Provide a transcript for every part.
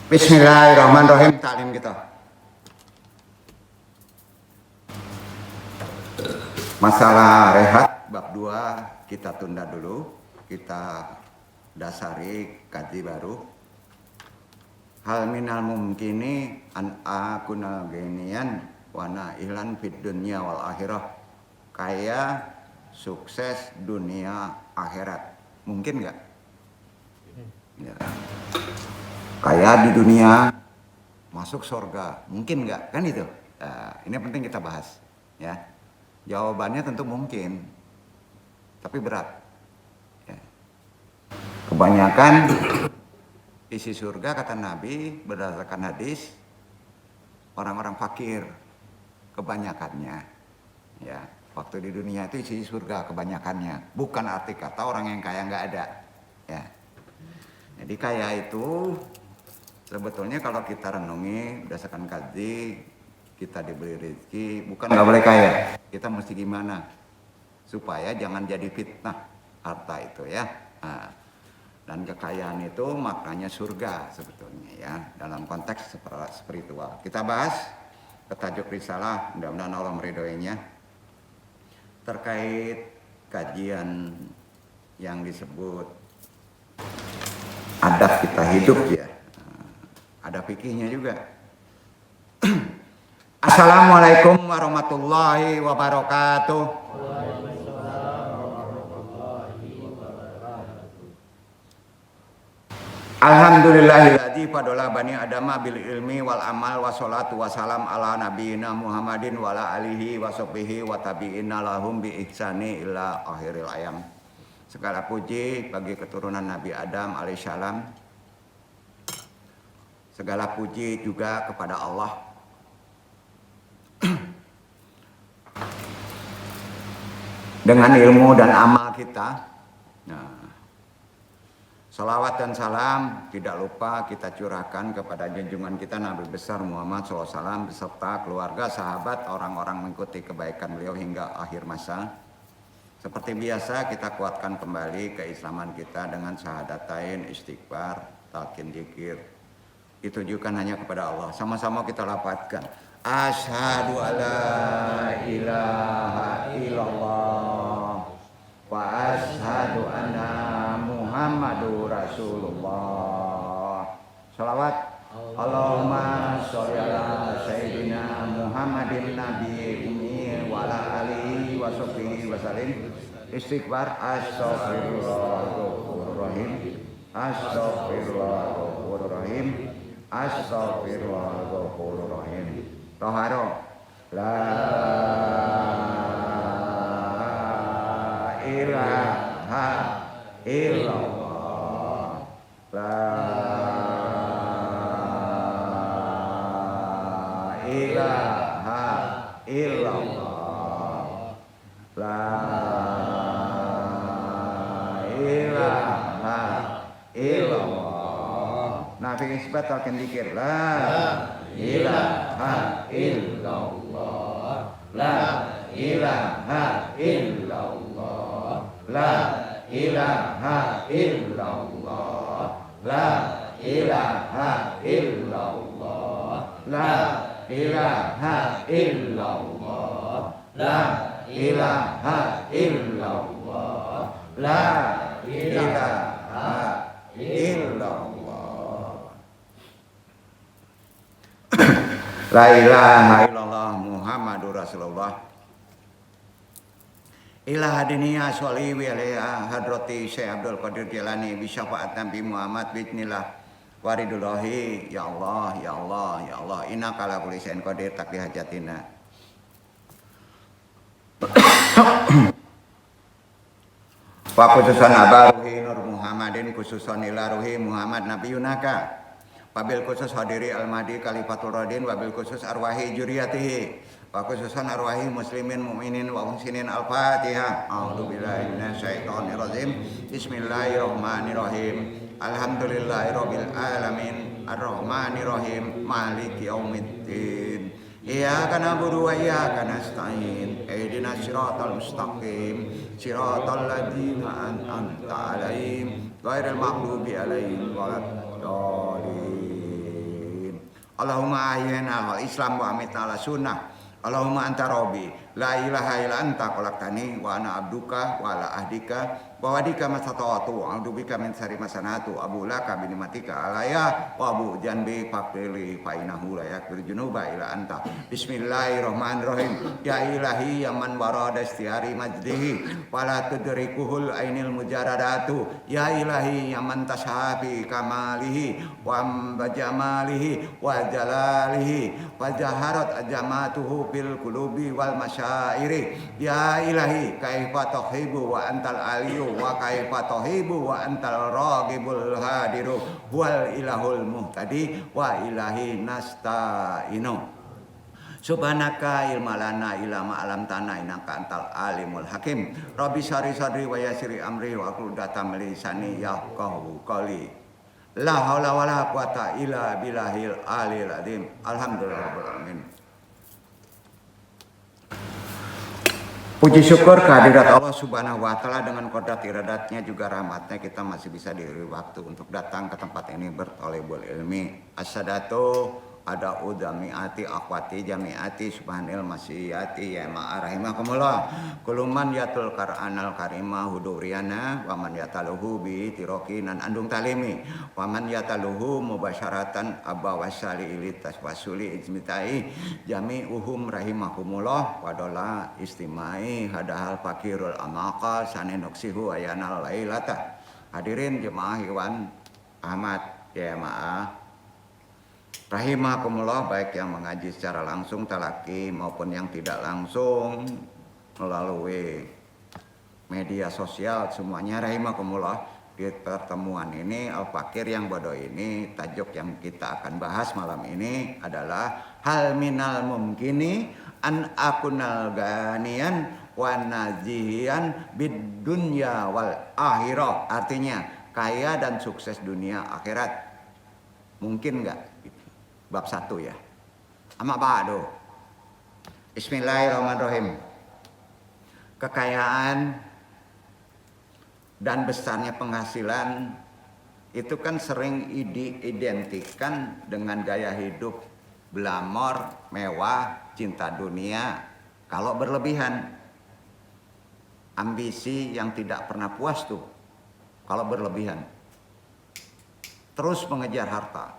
Bismillahirrahmanirrahim. Taklim kita. Masalah rehat bab 2 kita tunda dulu. Kita dasari kaji baru. Hal minal mumkini an akuna genian wana ihlan fid dunya wal akhirah. Kaya sukses dunia akhirat. Mungkin nggak? Ya. Kaya di dunia, masuk surga, mungkin nggak? Kan itu. Nah, ini penting kita bahas, ya. Jawabannya tentu mungkin, tapi berat. Ya. Kebanyakan isi surga kata Nabi berdasarkan hadis orang-orang fakir, kebanyakannya. Ya, waktu di dunia itu isi surga kebanyakannya, bukan arti kata orang yang kaya nggak ada. Ya. Jadi kaya itu sebetulnya kalau kita renungi berdasarkan kaji, kita diberi rezeki, bukan nggak boleh kaya. Kita mesti gimana supaya jangan jadi fitnah harta itu, ya. Nah, dan kekayaan itu maknanya surga sebetulnya, ya, dalam konteks spiritual. Kita bahas ketajuk risalah, mudah-mudahan Allah meridhoinya, terkait kajian yang disebut adab kita hidup, ya. Ada fikihnya juga. Assalamualaikum warahmatullahi wabarakatuh. Alhamdulillahilladzi fadola bani adama bil ilmi wal amal wa salatu wassalam ala nabiyina Muhammadin wa ala alihi wa sahbihi wa tabi'ina lahum bi ihsani ila akhiril ayam. Segala puji bagi keturunan Nabi Adam alaihissalam. Segala puji juga kepada Allah. Dengan ilmu dan amal kita. Nah, salawat dan salam tidak lupa kita curahkan kepada junjungan kita Nabi besar Muhammad SAW beserta keluarga, sahabat, orang-orang mengikuti kebaikan beliau hingga akhir masa. Seperti biasa kita kuatkan kembali keislaman kita dengan syahadatain, istighfar, talqin dzikir. Ditujukan hanya kepada Allah. Sama-sama kita lafadzkan. Asyhadu alla ilaha illallah wa asyhadu anna Muhammadur Rasulullah. Salawat. Allahumma sholli ala sayyidina Muhammadin nabiyyi ummi wa ala alihi wa sahbihi wa sallim. Istighfar. Astaghfirullahaladzim. Astaghfirullahaladzim. Astaghfirullahaladzim. Toharo. La ilaha illallah. La ilaha illallah. La ilaha illallah. Nafi isbat talqin dzikir. La ilaha illallah. La ilaha illallah. La ilaha illallah. La ilaha illallah. La ilaha illallah. La ilaha illallah. La ilaha illallah. La ilaha illallah Muhammadur Rasulullah. Ilaha diniyah sholli wa alaiha hadrati Syekh Abdul Qadir Jilani bi syafaat Nabi Muhammad bismillah waridullahi. Ya Allah, ya Allah, ya Allah, innaka ala kulli syai'in qadir taqdi hajatina. Wa khususan abaruhi Nur Muhammadin khususan ila ruhi Muhammad Nabi Yunaka. Wabil khusus hadiri al-mahdi kalifatul radin. Wabil khusus arwahi juriyatihi. Wa khususan arwahi muslimin mu'minin wa muhsinin al-fatihah. A'udzubillahi minasyaitonirrajim. Bismillahirrahmanirrahim. Alhamdulillahirabbil alamin. Arrahmanirrahim. Maliki yaumiddin. Iyyaka na'budu wa iyyaka nasta'in. Ihdinas siratal mustaqim. Siratal ladzina an'amta 'alaihim ghairil maghdubi 'alaihim waladdallin. Allahumma ahyina wal Islam wa amitna ala sunnah. Allahumma anta rabbi la ilaha illa anta khalaqtani wa ana abduka wa ala ahdika wa wadika masata'tu wa a'udzubika min syarri ma sana'tu abu laka bi ni'matika alayya wa abu janbi faqili fa innahu la yaghfiru dzunuba illa anta. Bismillahirrahmanirrahim. Ya ilahi ya man warada istihari majdihi wa la tudrikuhul ainil mujaradatu. Ya ilahi ya man tashafi kamalihi wa jamalihi wa jalalihi wa jaharat ajamatuhu fil qulubi wal masyairi. Ya ilahi kaifa tuhibbu wa antal aliyu wa kaifa tuhibu wa antal ragibul hadiru wal ilahul muhtadi wa ilahi nasta'inu. Subhanaka ilma lana illa ma 'allamtana innaka antal alimul hakim. Rabbi syari sadri wa yassiri amri wa aqlul datam lisani yafqahu qawli. La haula wala quwata illa billahil aliyil azim. Alhamdulillahirabbil alamin. Puji syukur kehadirat Allah Subhanahu wa taala, dengan qadrat iradatnya juga rahmatnya kita masih bisa diberi waktu untuk datang ke tempat ini berthalibul ilmi. As-sadatu ada udamiati akhwati jamiati subhanil masiyati ya ma'arahimakumullah. Kuluman yatul kar'anal karimah huduriana waman yataluhu bi tirokinan andung talimi waman yataluhu mubasyaratan abba wasali ilitas wasuli ijmitai jami'uhum rahimakumullah wadola istimai hadahal fakirul amaka sanenoksihu ayanal lailata. Hadirin jemaah Iwan Ahmad ya maaf rahimakumullah, baik yang mengaji secara langsung talaki maupun yang tidak langsung melalui media sosial, semuanya rahimakumullah. Di pertemuan ini Al-Fakir yang bodoh ini, tajuk yang kita akan bahas malam ini adalah hal minal mumkini an akunal ganian wa nazihian bid dunya wal akhirah. Artinya kaya dan sukses dunia akhirat. Mungkin enggak? Bab 1 ya. Amma ba'du. Bismillahirrahmanirrahim. Kekayaan dan besarnya penghasilan itu kan sering diidentikan dengan gaya hidup glamor, mewah, cinta dunia. Kalau berlebihan, ambisi yang tidak pernah puas tuh. Kalau berlebihan, terus mengejar harta.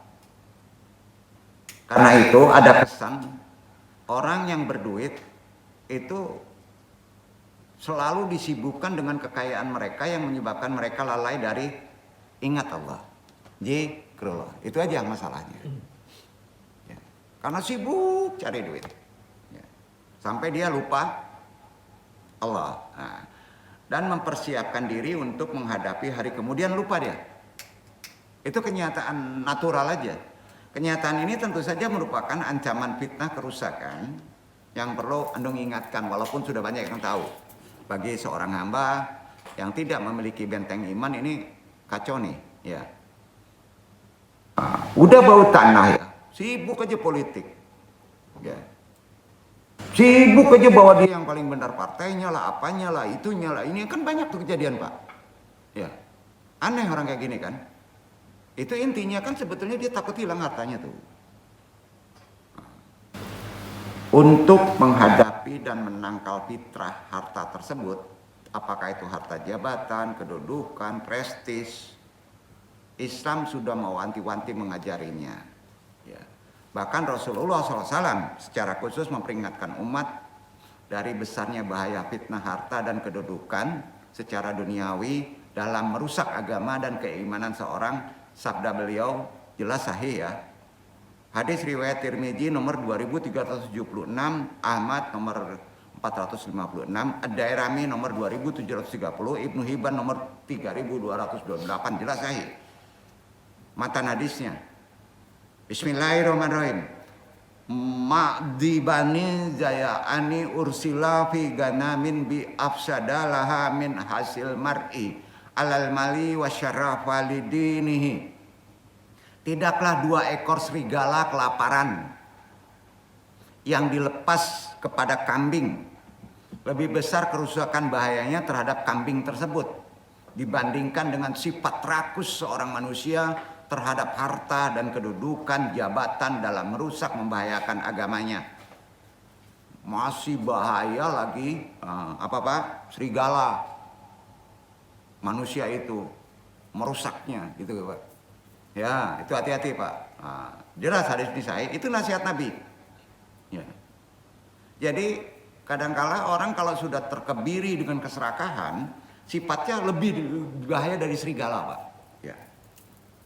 Karena itu ada kesan orang yang berduit itu selalu disibukkan dengan kekayaan mereka yang menyebabkan mereka lalai dari ingat Allah. Zikrullah. Itu aja masalahnya. Ya. Karena sibuk cari duit. Ya. Sampai dia lupa Allah. Nah, dan mempersiapkan diri untuk menghadapi hari kemudian lupa dia. Itu kenyataan natural aja. Kenyataan ini tentu saja merupakan ancaman fitnah kerusakan yang perlu andung ingatkan walaupun sudah banyak yang tahu. Bagi seorang hamba yang tidak memiliki benteng iman ini kacau nih, ya. Udah bau tanah ya, sibuk aja politik. Ya. Sibuk aja bahwa dia yang paling benar partainya lah, apanya lah, itunya lah. Ini kan banyak tuh kejadian, Pak. Ya. Aneh orang kayak gini kan. Itu intinya kan sebetulnya dia takut hilang hartanya tuh. Untuk menghadapi dan menangkal fitrah harta tersebut, apakah itu harta jabatan, kedudukan, prestis, Islam sudah mewanti-wanti mengajarinya. Ya. Bahkan Rasulullah SAW secara khusus memperingatkan umat dari besarnya bahaya fitnah harta dan kedudukan secara duniawi dalam merusak agama dan keimanan seorang. Sabda beliau jelas sahih ya. Hadis riwayat Tirmidzi nomor 2376, Ahmad nomor 456, Ad-Dairami nomor 2730, Ibnu Hibban nomor 3228, jelas sahih. Matan hadisnya. Bismillahirrahmanirrahim. Ma'dibani zaya'ani ursila fi ganamin bi afsadalaha min hasil mar'i alal mali wa syarafa lidinihi. Tidaklah 2 ekor serigala kelaparan yang dilepas kepada kambing lebih besar kerusakan bahayanya terhadap kambing tersebut dibandingkan dengan sifat rakus seorang manusia terhadap harta dan kedudukan, jabatan dalam merusak, membahayakan agamanya. Masih bahaya lagi serigala. Manusia itu merusaknya gitu Pak. Ya, itu hati-hati Pak. Nah, jelas hadis ini saya, itu nasihat Nabi. Ya. Jadi kadangkala orang kalau sudah terkebiri dengan keserakahan, sifatnya lebih bahaya dari serigala Pak. Ya.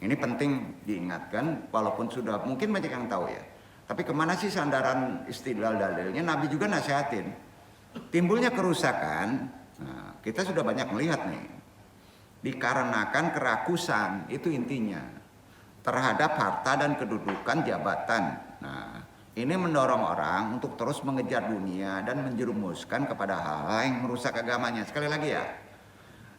Ini penting diingatkan, walaupun sudah mungkin banyak yang tahu ya. Tapi kemana sih sandaran istidlal dalilnya? Nabi juga nasihatin. Timbulnya kerusakan, nah, kita sudah banyak melihat nih. Dikarenakan kerakusan, itu intinya. Terhadap harta dan kedudukan jabatan. Nah, ini mendorong orang untuk terus mengejar dunia dan menjerumuskan kepada hal-hal yang merusak agamanya. Sekali lagi ya,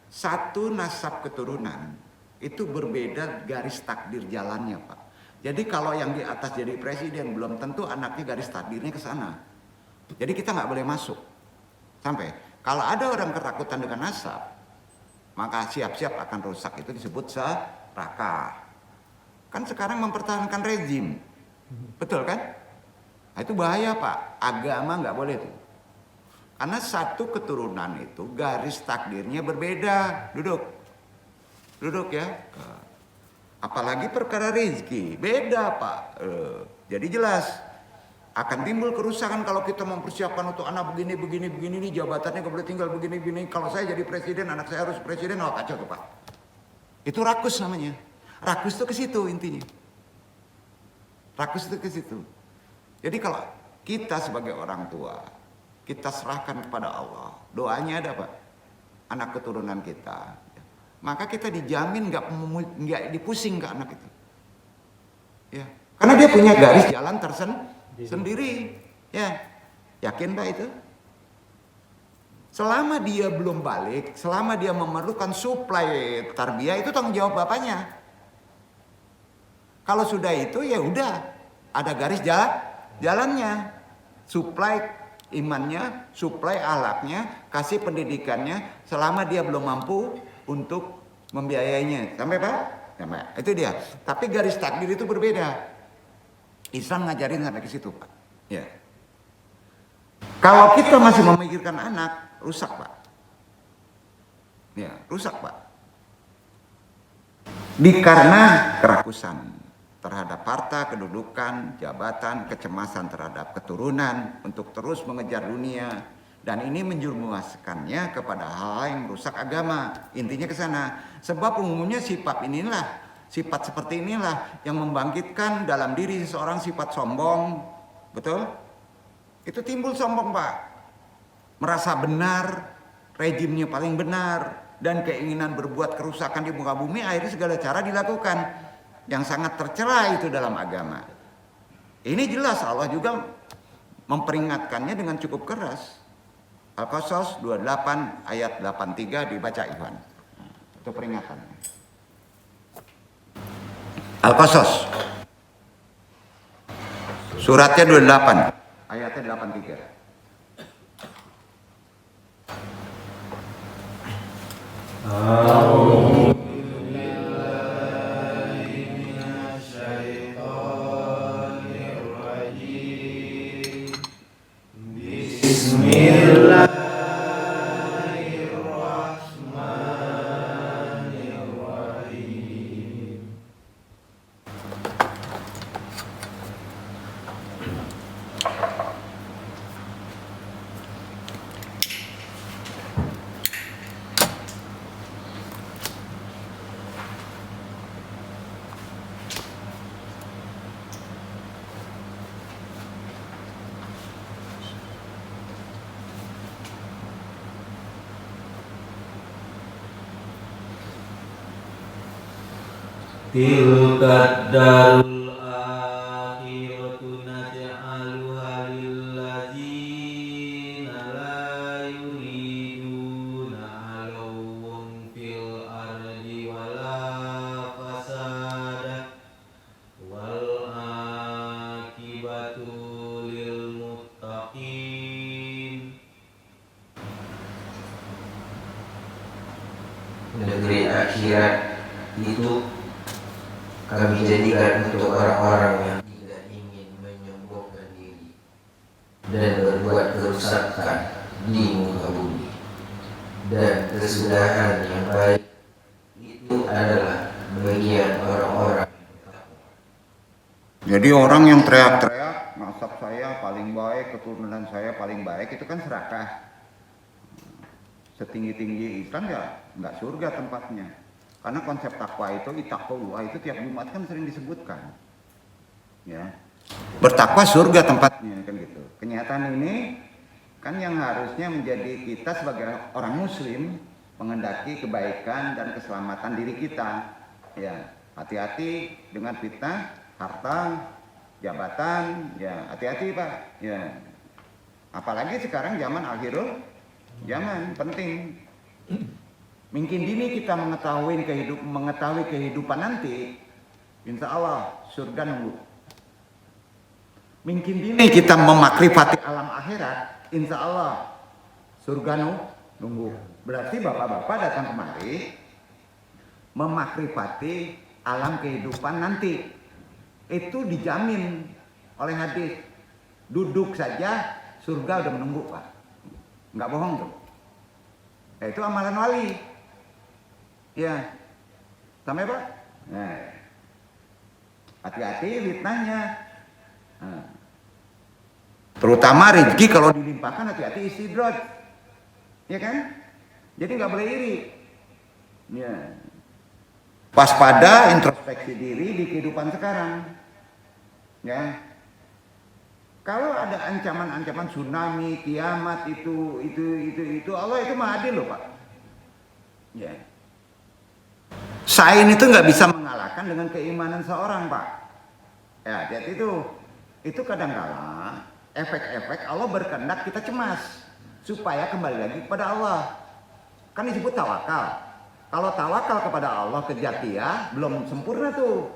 satu nasab keturunan itu berbeda garis takdir jalannya Pak. Jadi kalau yang di atas jadi presiden belum tentu anaknya garis takdirnya ke sana. Jadi kita nggak boleh masuk. Sampai kalau ada orang ketakutan dengan nasab, maka siap-siap akan rusak. Itu disebut serakah. Kan sekarang mempertahankan rezim, betul kan? Nah, itu bahaya Pak. Agama nggak boleh tuh. Karena satu keturunan itu garis takdirnya berbeda. Duduk ya. Apalagi perkara rezeki, beda Pak. Jadi jelas akan timbul kerusakan kalau kita mempersiapkan untuk anak begini nih, jabatannya nggak boleh tinggal begini. Kalau saya jadi presiden, anak saya harus presiden, kacau tuh Pak. Itu rakus namanya. Rakus itu ke situ intinya. Rakus itu ke situ. Jadi kalau kita sebagai orang tua, kita serahkan kepada Allah. Doanya ada Pak. Anak keturunan kita. Maka kita dijamin nggak dipusing ke anak itu. Ya. Karena dia punya garis jalan tersendiri. Ya. Yakin Pak itu? Selama dia belum balik, selama dia memerlukan suplai tarbiyah, itu tanggung jawab bapaknya. Kalau sudah itu ya udah ada garis jalannya, suplai imannya, suplai ahlaknya, kasih pendidikannya selama dia belum mampu untuk membiayainya. Sampai Pak? Sampai. Itu dia. Tapi garis takdir itu berbeda. Islam ngajarin sampai ke situ Pak. Ya. Kalau kita masih memikirkan anak, rusak Pak. Ya, rusak Pak. Karena kerakusan terhadap harta, kedudukan, jabatan, kecemasan terhadap keturunan untuk terus mengejar dunia, dan ini menjerumuskannya kepada hal yang merusak agama. Intinya ke sana. Sebab umumnya sifat seperti inilah yang membangkitkan dalam diri seseorang sifat sombong. Betul? Itu timbul sombong Pak. Merasa benar, rejimnya paling benar, dan keinginan berbuat kerusakan di muka bumi, akhirnya segala cara dilakukan. Yang sangat tercela itu dalam agama. Ini jelas Allah juga memperingatkannya dengan cukup keras. Al-Qasas 28 ayat 83 dibaca Ikhwan. Itu peringatan. Al-Qasas. Suratnya 28, ayatnya 83. Tilka darul akhiratu naj'aluha lilladzina la yuriduna 'uluwwan fil ardi wala fasada wal aqibatu lil muttaqin. Negeri akhirat itu kami jadikan untuk orang-orang yang tidak ingin menyombongkan diri dan berbuat kerusakan di muka bumi. Dan kesudahan yang baik itu adalah bagian orang-orang. Jadi orang yang teriak-teriak, nasab saya paling baik, keturunan saya paling baik, itu kan serakah. Setinggi-tinggi Islam ya nggak surga tempatnya. Karena konsep takwa itu, ittaqullah itu tiap Jumat kan sering disebutkan. Ya. Bertakwa surga tempatnya kan gitu. Kenyataan ini kan yang harusnya menjadi kita sebagai orang muslim mengendaki kebaikan dan keselamatan diri kita. Ya, hati-hati dengan fitnah harta, jabatan, ya hati-hati Pak. Ya. Apalagi sekarang zaman akhirul zaman penting. Mungkin dini kita mengetahui kehidupan nanti, insya Allah surga nunggu. Mungkin dini kita memakrifati alam akhirat, insya Allah surga nunggu. Berarti bapak-bapak datang kemari memakrifati alam kehidupan nanti. Itu dijamin oleh hadis. Duduk saja surga udah menunggu Pak. Nggak bohong tuh. Itu amalan wali. Ya, sampai Pak. Nah, hati-hati fitnahnya. Nah. Terutama rezeki kalau dilimpahkan hati-hati istidraj. Ya kan? Jadi nggak boleh iri. Ya. Waspada, introspeksi diri di kehidupan sekarang. Ya. Kalau ada ancaman-ancaman tsunami, kiamat itu Allah itu Maha Adil loh Pak. Ya. Sains itu nggak bisa mengalahkan dengan keimanan seorang Pak. Ya, jadi itu kadang-kala efek-efek Allah berkehendak kita cemas supaya kembali lagi kepada Allah. Kan disebut tawakal. Kalau tawakal kepada Allah kejatian belum sempurna tuh.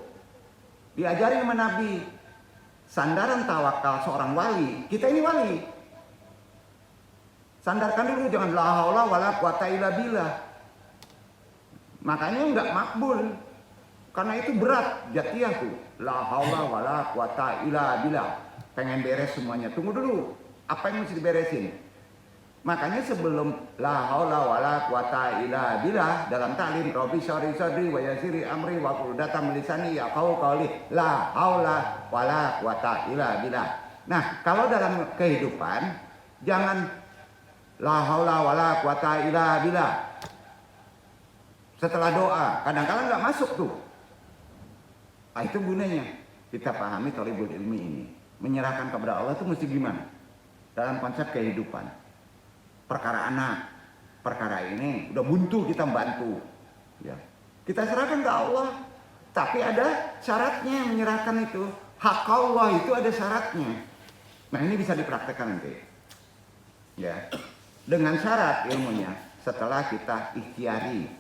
Diajari sama Nabi. Sandaran tawakal seorang wali, kita ini wali. Sandarkan dulu, jangan la haula wala quwata illa billah. Makanya enggak makbul. Karena itu berat jatiah tuh. La haula wala quwata illa billah. Pengen beres semuanya. Tunggu dulu. Apa yang mesti diberesin? Makanya sebelum la haula wala quwata illa billah dalam ta'lim rabbi syari sadri wa yasiri amri wa qul datam lisani ya qauli la haula wala quwata illa billah. Nah, kalau dalam kehidupan jangan la haula wala quwata illa billah. Setelah doa, kadang-kadang enggak masuk tuh. Ah, itu gunanya kita pahami thalibul ilmi ini. Menyerahkan kepada Allah itu mesti gimana? Dalam konsep kehidupan. Perkara anak, perkara ini udah buntu kita bantu, ya. Kita serahkan ke Allah, tapi ada syaratnya menyerahkan itu. Hak Allah itu ada syaratnya. Nah ini bisa dipraktekkan nanti, ya. Dengan syarat ilmunya setelah kita ikhtiari,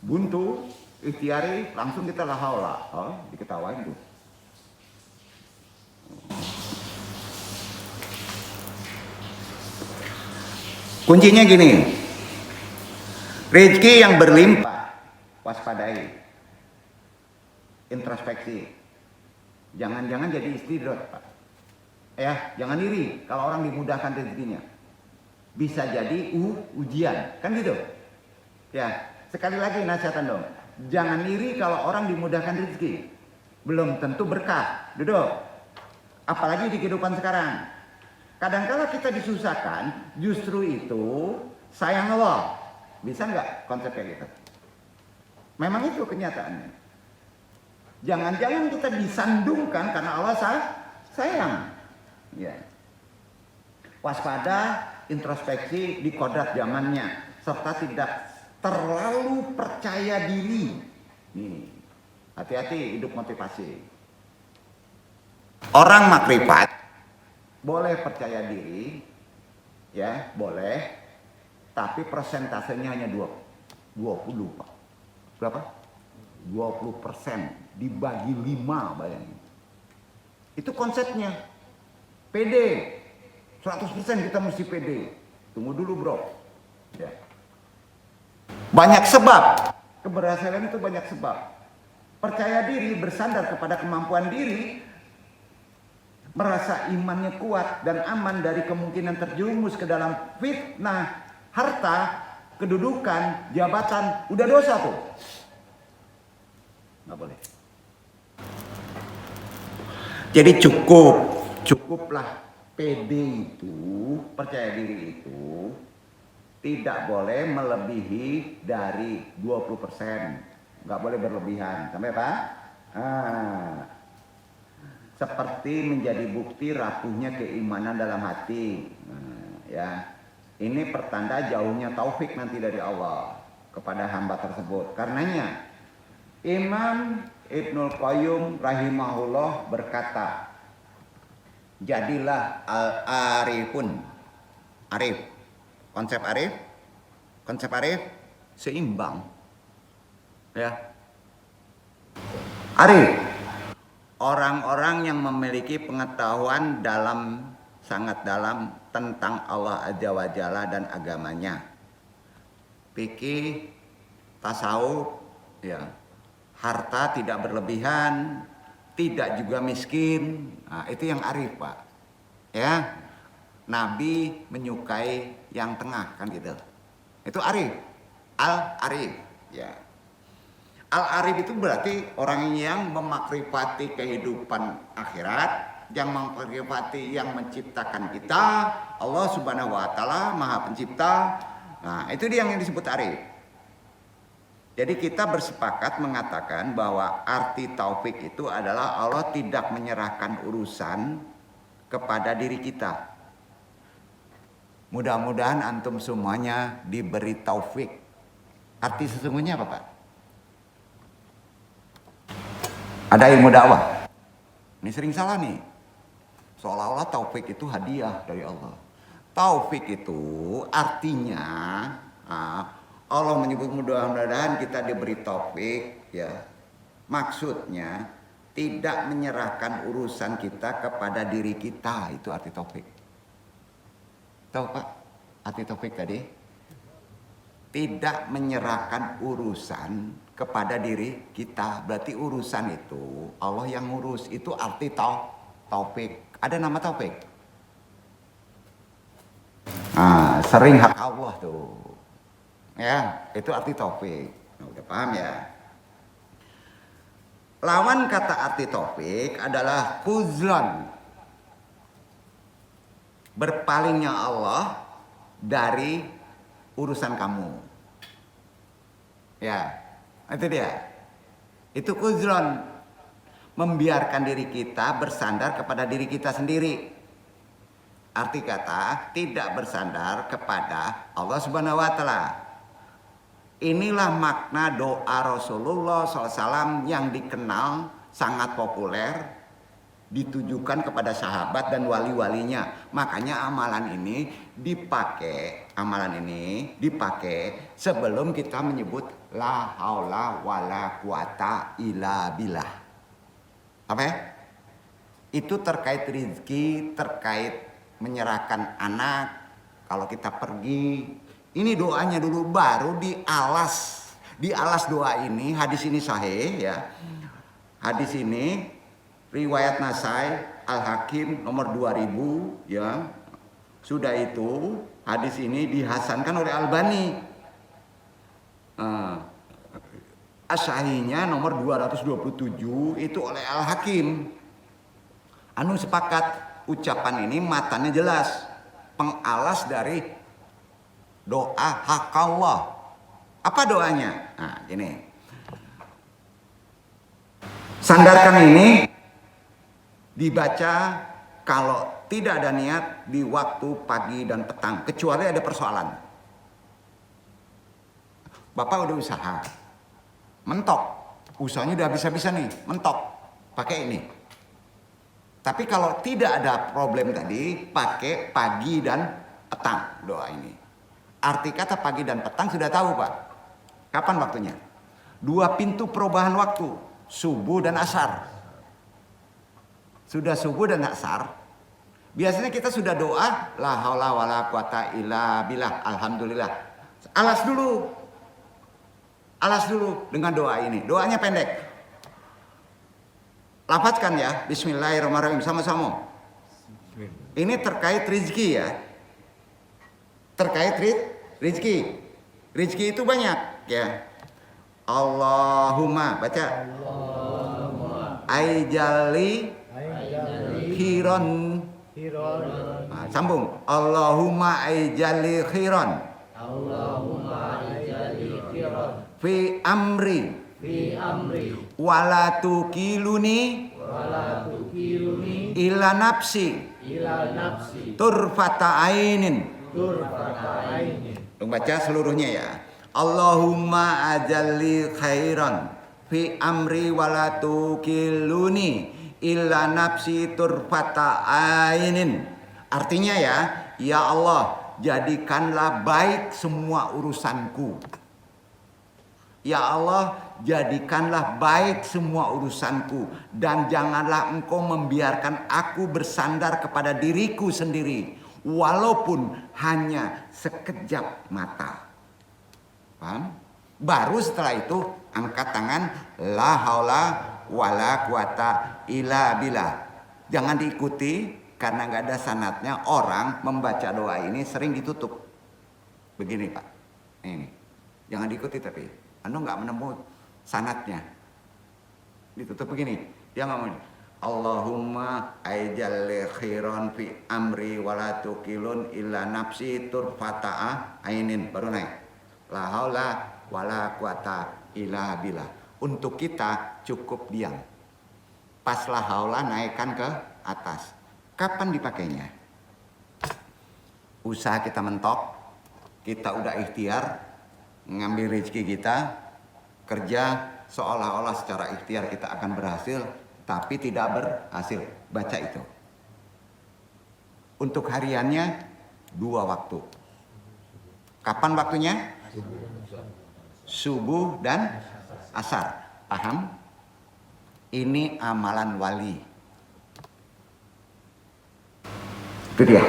buntu, ikhtiari langsung kita la haula, oh, diketawain tuh. Kuncinya gini, rezeki yang berlimpah, waspadai, introspeksi, jangan-jangan jadi istidraj Pak. Ya, jangan iri kalau orang dimudahkan rezekinya, bisa jadi ujian, kan gitu. Ya, sekali lagi nasihatan dong, jangan iri kalau orang dimudahkan rezeki, belum tentu berkah, duduk. Apalagi di kehidupan sekarang. Kadang-kala kita disusahkan, justru itu sayang Allah. Bisa nggak konsepnya gitu? Memang itu kenyataannya. Jangan-jangan kita disandungkan karena Allah sayang. Ya. Waspada, introspeksi di kodrat zamannya, serta tidak terlalu percaya diri. Nih, hati-hati hidup motivasi. Orang makrifat boleh percaya diri, ya boleh, tapi persentasenya hanya 20 Pak. Berapa? 20% dibagi 5 bayangin. Itu konsepnya. PD, 100% kita mesti PD. Tunggu dulu bro. Ya. Banyak sebab. Keberhasilan itu banyak sebab. percaya diri, bersandar kepada kemampuan diri, merasa imannya kuat dan aman dari kemungkinan terjerumus ke dalam fitnah harta, kedudukan, jabatan, udah dosa tuh. Nggak boleh. Jadi cukuplah pede itu, percaya diri itu tidak boleh melebihi dari 20%. Nggak boleh berlebihan. Sampai apa? Seperti menjadi bukti rapuhnya keimanan dalam hati. Ya. Ini pertanda jauhnya taufik nanti dari Allah kepada hamba tersebut. Karenanya Imam Ibnul Qayyum rahimahullah berkata, jadilah al-arifun. Arif. Konsep arif seimbang. Ya. Arif, orang-orang yang memiliki pengetahuan sangat dalam tentang Allah Azza wa Jalla dan agamanya. Fikih, tasawuf, ya. Harta tidak berlebihan, tidak juga miskin. Nah, itu yang arif, Pak. Ya. Nabi menyukai yang tengah, kan gitu. Itu arif. Al-arif, ya. Al-arif itu berarti orang yang memakrifati kehidupan akhirat, yang memakrifati yang menciptakan kita, Allah Subhanahu wa taala, Maha Pencipta. Nah, itu dia yang disebut arif. Jadi kita bersepakat mengatakan bahwa arti taufik itu adalah Allah tidak menyerahkan urusan kepada diri kita. Mudah-mudahan antum semuanya diberi taufik. Arti sesungguhnya apa, Pak? Ada ilmu dakwah. Ini sering salah nih. Seolah-olah taufik itu hadiah dari Allah. Taufik itu artinya Allah menyebut mudah-mudahan kita diberi taufik, ya. Maksudnya tidak menyerahkan urusan kita kepada diri kita, itu arti taufik. Tahu, Pak, arti taufik tadi? Tidak menyerahkan urusan kepada diri kita. Berarti urusan itu Allah yang ngurus. Itu arti taufik. Ada nama taufik. Sering hak Allah tuh. Ya, itu arti taufik. Nah, udah paham ya? Lawan kata arti taufik adalah khuzlan. Berpalingnya Allah dari urusan kamu. Ya, itu dia. Itu khuzlan. Membiarkan diri kita bersandar kepada diri kita sendiri. Arti kata tidak bersandar kepada Allah Subhanahu wa taala. Inilah makna doa Rasulullah SAW yang dikenal sangat populer, ditujukan kepada sahabat dan wali-walinya. Makanya amalan ini dipakai sebelum kita menyebut la haula wala quwata illa billah. Apa ya? Itu terkait rezeki, terkait menyerahkan anak, kalau kita pergi. Ini doanya dulu, baru dialas doa ini. Hadis ini sahih, ya. Hadis ini riwayat Nasai Al-Hakim nomor 2000, ya. Sudah itu hadis ini dihasankan oleh Albani. As-Sahihnya nomor 227 itu oleh Al-Hakim. Anu sepakat ucapan ini matanya jelas, pengalas dari doa hak Allah. Apa doanya? Nah, gini. Sandarkan ini dibaca kalau tidak ada niat di waktu pagi dan petang, kecuali ada persoalan. Bapak udah usaha, mentok, usahanya udah habis-habisan nih, mentok, pakai ini. Tapi kalau tidak ada problem tadi, pakai pagi dan petang doa ini. Arti kata pagi dan petang sudah tahu, Pak. Kapan waktunya? 2 pintu perubahan waktu, subuh dan asar. Sudah subuh dan asar, biasanya kita sudah doa la haula wala quwata illa billah, alhamdulillah. Alas dulu dengan doa ini. Doanya pendek. Lafazkan ya, bismillahirrahmanirrahim sama-sama. Ini terkait rezeki ya. Terkait rezeki. Rezeki itu banyak ya. Allahumma baca. Aijali khiron. Nah, sambung. Allahumma aijali khiron. Fi amri. Wala tukiluni ila nafsi. Turfata ainin. Baca seluruhnya ya. Allahumma ajalli khairan fi amri wala tukiluni illa nafsi turfata ainin. Artinya ya Allah, jadikanlah baik semua urusanku. Ya Allah, jadikanlah baik semua urusanku dan janganlah engkau membiarkan aku bersandar kepada diriku sendiri walaupun hanya sekejap mata. Paham? Baru setelah itu angkat tangan, la haula wala quwata illa billah. Jangan diikuti karena nggak ada sanatnya. Orang membaca doa ini sering ditutup. Begini Pak, ini jangan diikuti tapi Anda nggak menemukan sanatnya. Ditutup begini. Dia ngomong, Allahumma aijalli khairan fi amri wala tukilun illa nafsi turfata'a ainin. Baru naik. La haula wala quwata illa billah. Untuk kita cukup diam. Pas la haula naikkan ke atas. Kapan dipakainya? Usaha kita mentok, kita udah ikhtiar ngambil rezeki kita, kerja seolah-olah secara ikhtiar kita akan berhasil, tapi tidak berhasil. Baca itu. Untuk hariannya 2 waktu. Kapan waktunya? Subuh dan asar. Paham? Ini amalan wali. Itu dia.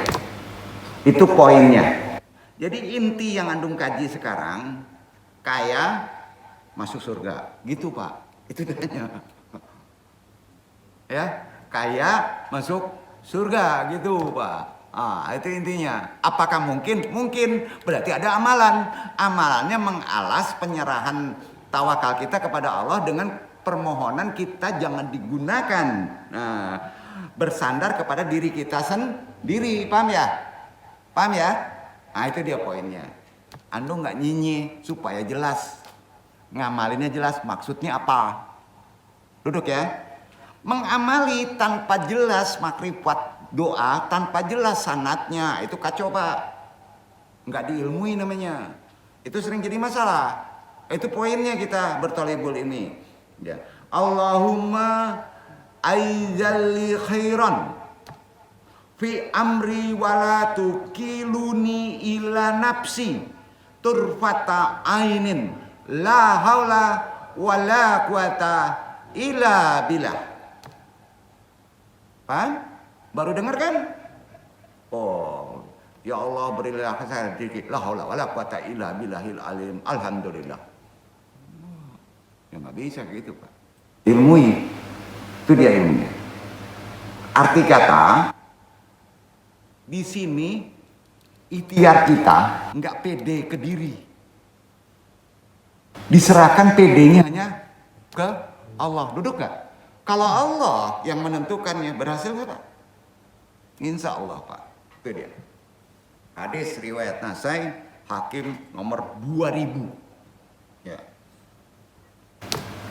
Itu poinnya. Jadi inti yang Andung kaji sekarang, kaya masuk surga. Gitu Pak. Itu dia. Ya, kaya masuk surga gitu Pak. Itu intinya. Apakah mungkin? Mungkin. Berarti ada amalan. Amalannya mengalas penyerahan tawakal kita kepada Allah dengan permohonan kita jangan digunakan. Nah, bersandar kepada diri kita sendiri. Paham ya? Paham ya? Nah itu dia poinnya. Anda nggak nyinyi supaya jelas. Ngamalinnya jelas maksudnya apa. Duduk ya. Mengamali tanpa jelas makrifat doa, tanpa jelas sanatnya. Itu kacau Pak. Nggak diilmui namanya. Itu sering jadi masalah. Itu poinnya kita bertolibul ini. Ya. Allahumma aizalli khairan fi amri wala tukiluni ila nafsi turfata ainin la haula wala quwata illa billah. Paham? Baru dengar kan? Oh, ya Allah berilah saya sedikit la haula wala quwata illa billahil alim. Alhamdulillah. Ya nggak bisa gitu Pak. Ilmui. Itu dia ilmunya. Arti kata di sini ikhtiar kita nggak pede ke diri. Diserahkan pedenya hanya ke Allah. Duduk nggak? Kalau Allah yang menentukannya berhasil nggak Pak? Insya Allah Pak. Itu dia. Hadis riwayat Nasai Hakim nomor 2000. Ya.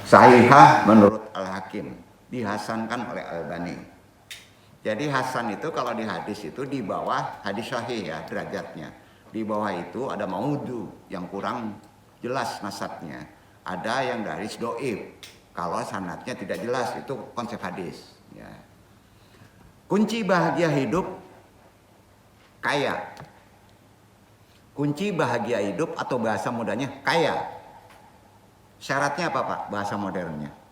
Sahihah menurut Al-Hakim. Dihasankan oleh Albani. Jadi Hasan itu kalau di hadis itu di bawah hadis sahih ya derajatnya. Di bawah itu ada maudhu yang kurang jelas nasabnya. Ada yang dari doib. Kalau sanadnya tidak jelas itu konsep hadis. Ya. Kunci bahagia hidup kaya. Kunci bahagia hidup atau bahasa mudanya kaya. Syaratnya apa Pak? Bahasa modernnya.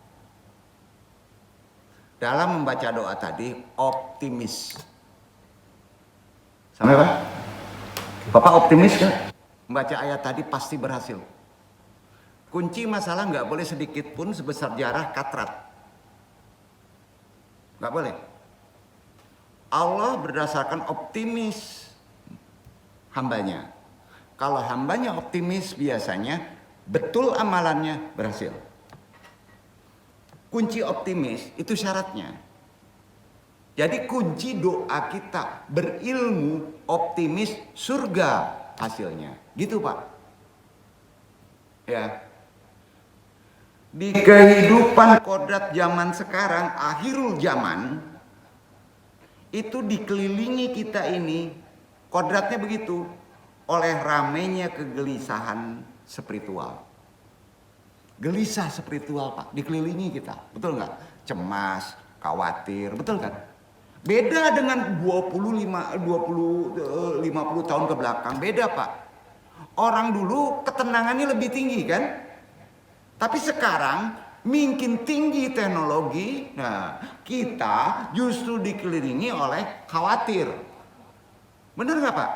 Dalam membaca doa tadi optimis. Sampai Pak? Bapak optimis kan? Membaca ayat tadi pasti berhasil. Kunci masalah nggak boleh sedikit pun sebesar jarah katrat. Nggak boleh. Allah berdasarkan optimis hambanya. Kalau hambanya optimis biasanya betul amalannya berhasil. Kunci optimis itu syaratnya. Jadi kunci doa kita berilmu, optimis, surga hasilnya. Gitu Pak. Ya. Di kehidupan kodrat zaman sekarang, akhirul zaman, itu dikelilingi kita ini, kodratnya begitu, oleh ramainya kegelisahan spiritual. Gelisah spiritual Pak, dikelilingi kita, betul nggak? Cemas, khawatir, betul kan? Beda dengan 50 tahun ke belakang, beda Pak. Orang dulu ketenangannya lebih tinggi kan? Tapi sekarang makin tinggi teknologi, nah kita justru dikelilingi oleh khawatir. Benar nggak Pak?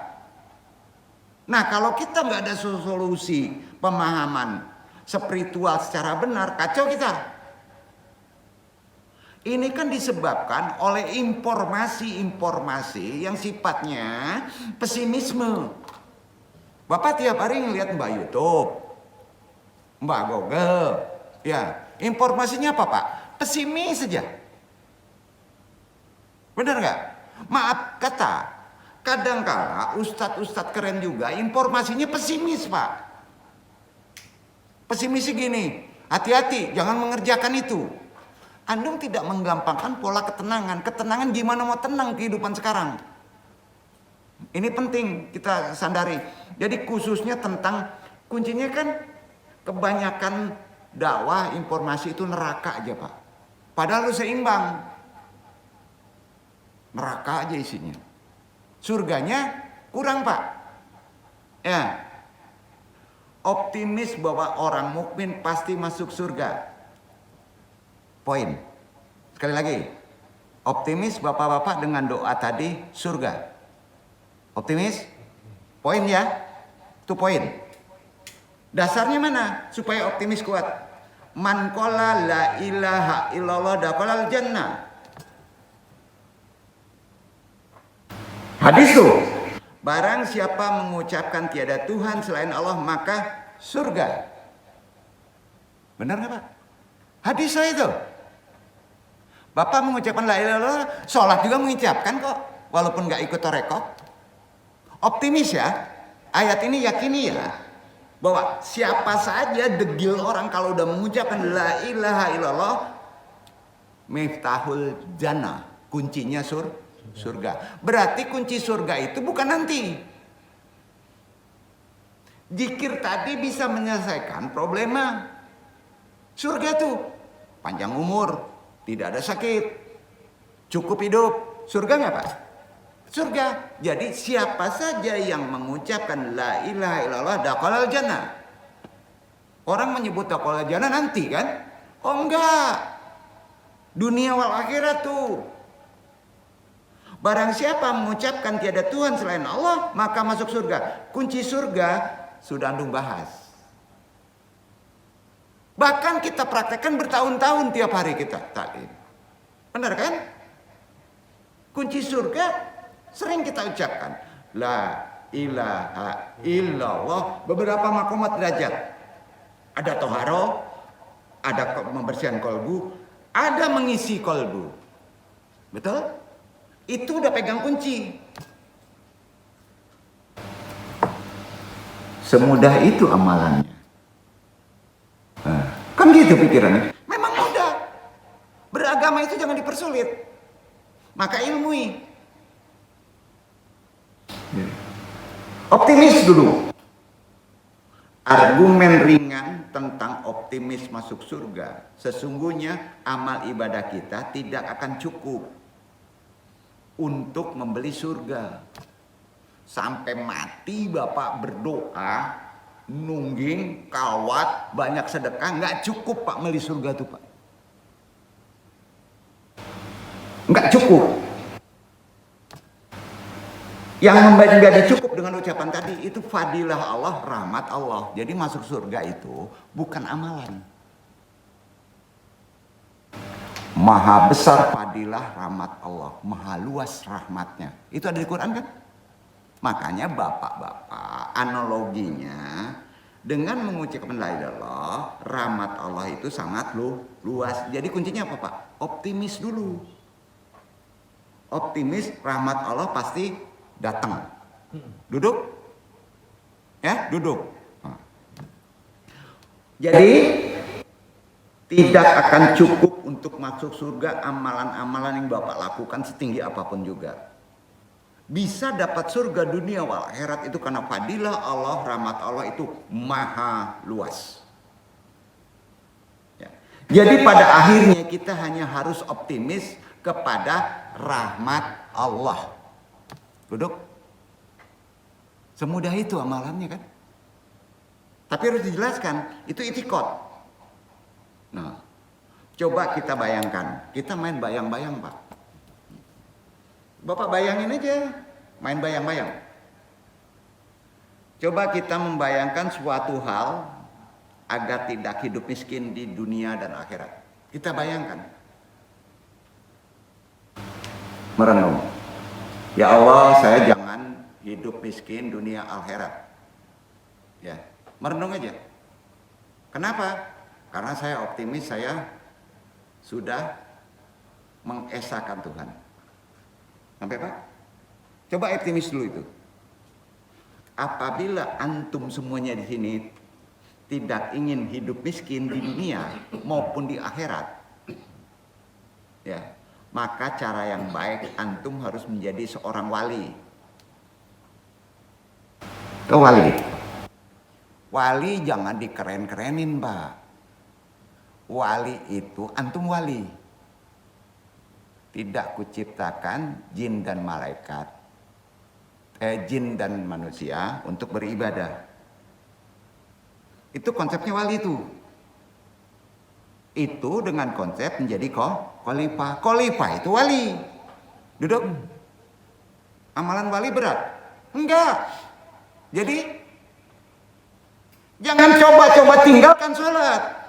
Nah kalau kita nggak ada solusi pemahaman spiritual secara benar, kacau kita. Ini kan disebabkan oleh informasi-informasi yang sifatnya pesimisme. Bapak tiap hari ngeliat Mbak YouTube, Mbak Google, ya informasinya apa Pak? Pesimis saja. Benar nggak? Maaf kata, kadangkala ustadz-ustadz keren juga informasinya pesimis Pak. Pesimisnya gini, hati-hati jangan mengerjakan itu. Andung tidak menggampangkan pola ketenangan. Ketenangan gimana mau tenang kehidupan sekarang? Ini penting kita sadari. Jadi khususnya tentang kuncinya kan kebanyakan dakwah informasi itu neraka aja Pak. Padahal lu seimbang. Neraka aja isinya. Surganya kurang Pak. Ya. Optimis bahwa orang mukmin pasti masuk surga. Poin. Sekali lagi. Optimis bapak-bapak dengan doa tadi surga. Optimis? Poin ya. Itu poin. Dasarnya mana? Supaya optimis kuat. Man qala la ilaha illallah dakhalal jannah. Hadis tuh. Barang siapa mengucapkan tiada Tuhan selain Allah maka surga. Benar nggak Pak? Hadis saya itu. Bapak mengucapkan la ilaha illallah, sholat juga mengucapkan kok, walaupun nggak ikut torekok. Optimis ya. Ayat ini yakini ya bahwa siapa saja degil orang kalau udah mengucapkan la ilaha illallah, miftahul jannah, kuncinya surga. Berarti kunci surga itu bukan nanti. Zikir tadi bisa menyelesaikan problema. Surga tuh panjang umur, tidak ada sakit, cukup hidup. Surga nggak Pak? Surga. Jadi siapa saja yang mengucapkan la ilaha illallah dakhalal jannah. Orang menyebut dakhalal jannah nanti kan? Oh enggak. Dunia wal akhirat tuh. Barang siapa mengucapkan tiada Tuhan selain Allah, maka masuk surga. Kunci surga sudah Andung bahas. Bahkan kita praktekkan bertahun-tahun tiap hari kita taklim. Benar kan? Kunci surga sering kita ucapkan. La ilaha illallah. Beberapa makomat derajat. Ada toharo, ada membersihkan kolbu, ada mengisi kolbu. Betul? Itu udah pegang kunci. Semudah itu amalannya. Kan gitu pikirannya. Memang mudah. Beragama itu jangan dipersulit. Maka ilmui. Optimis dulu. Argumen ringan tentang optimis masuk surga. Sesungguhnya amal ibadah kita tidak akan cukup untuk membeli surga. Sampai mati Bapak berdoa, nungging, kawat, banyak sedekah, nggak cukup Pak beli surga tuh Pak. Nggak cukup. Yang menjadi cukup dengan ucapan tadi itu fadilah Allah, rahmat Allah. Jadi masuk surga itu bukan amalan. Maha besar fadilah rahmat Allah, maha luas rahmatnya. Itu ada di Quran kan? Makanya bapak-bapak analoginya dengan mengucapkan la ilaha illallah, rahmat Allah itu sangat luas. Jadi kuncinya apa Pak? Optimis dulu. Optimis rahmat Allah pasti datang. Duduk. Ya, duduk. Jadi tidak akan cukup untuk masuk surga amalan-amalan yang Bapak lakukan setinggi apapun juga. Bisa dapat surga dunia wal akhirat itu karena fadilah Allah, rahmat Allah itu maha luas. Ya. Jadi pada akhirnya kita hanya harus optimis kepada rahmat Allah. Duduk. Semudah itu amalannya kan. Tapi harus dijelaskan, itu itikad. Nah, coba kita bayangkan, kita main bayang-bayang Pak. Bapak bayangin aja, main bayang-bayang. Coba kita membayangkan suatu hal agar tidak hidup miskin di dunia dan akhirat. Kita bayangkan. Merenung. Ya Allah, saya jangan hidup miskin dunia akhirat. Ya, merenung aja. Kenapa? Karena saya optimis saya sudah mengesahkan Tuhan. Sampai Pak? Coba optimis dulu itu. Apabila antum semuanya di sini tidak ingin hidup miskin di dunia maupun di akhirat, ya, maka cara yang baik antum harus menjadi seorang wali. Ke wali. Wali jangan dikeren-kerenin, Pak. Wali itu antum wali. Tidak kuciptakan jin dan malaikat, jin dan manusia untuk beribadah. Itu konsepnya wali itu. Itu dengan konsep menjadi khalifah. Khalifah itu wali. Duduk. Amalan wali berat? Enggak. Jadi jangan coba-coba tinggalkan sholat.